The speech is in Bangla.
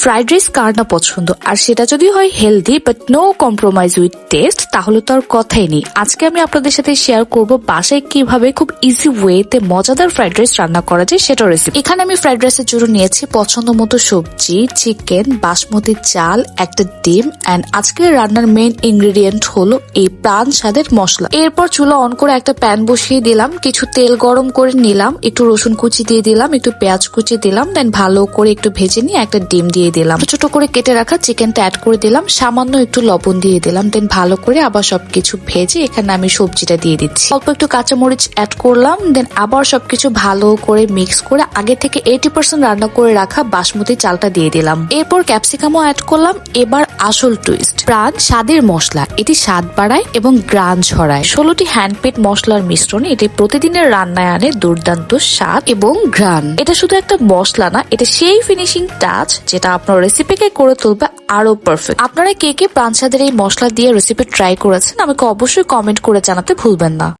ফ্রাইড রাইস কার না পছন্দ, আর সেটা যদি হয় healthy but no compromise with taste, তাহলে তো আর কথাই নেই। আজকে আমি আপনাদের সাথে শেয়ার করব বাসায় কিভাবে খুব ইজি ওয়েতে মজাদার ফ্রাইড রাইস রান্না করা যায় সেটা রেসিপি। এখানে আমি ফ্রাইড রাইসের জন্য নিয়েছি পছন্দ মতো সবজি, চিকেন, বাসমতি চাল, একটা ডিম এন্ড আজকের রান্নার মেইন ইনগ্রেডিয়েন্ট হলো এই প্রাণ স্বাদের মশলা। এরপর চুলা অন করে একটা প্যান বসিয়ে দিলাম, কিছু তেল গরম করে নিলাম, একটু রসুন কুচি দিয়ে দিলাম, একটু পেঁয়াজ কুচি দিলাম, দেন ভালো করে একটু ভেজে নিয়ে একটা ডিম দিয়ে দিলাম, ছোট করে কেটে রাখা চিকেনটা অ্যাড করে দিলাম, সামান্য একটু লবণ দিয়ে দিলাম, দেন ভালো করে আবার সবকিছু ভেজে এখানে আমি সবজিটা দিয়ে দিচ্ছি, অল্প একটু কাঁচামরিচ অ্যাড করলাম, দেন আবার সবকিছু ভালো করে মিক্স করে আগে থেকে 80% রান্না করে রাখা বাসমতি চালটা দিয়ে দিলাম, এরপর ক্যাপসিকামও অ্যাড করলাম। এবার আসল টুইস্ট, প্রাণ স্বাদের মশলা, এটি স্বাদ বাড়ায় এবং গ্রান ছড়ায়। 16টি হ্যান্ডমেড মশলার মিশ্রণে এটি প্রতিদিনের রান্নায় আনে দুর্দান্ত স্বাদ এবং ঘ্রাণ। এটা শুধু একটা মশলা না, এটা সেই ফিনিশিং টাচ যেটা আপনার রেসিপিকে করে তুলবে আরো পারফেক্ট। আপনারা কে কে প্রাণ স্বাদের এই মশলা দিয়ে রেসিপি ট্রাই করেছেন আমাকে অবশ্যই কমেন্ট করে জানাতে ভুলবেন না।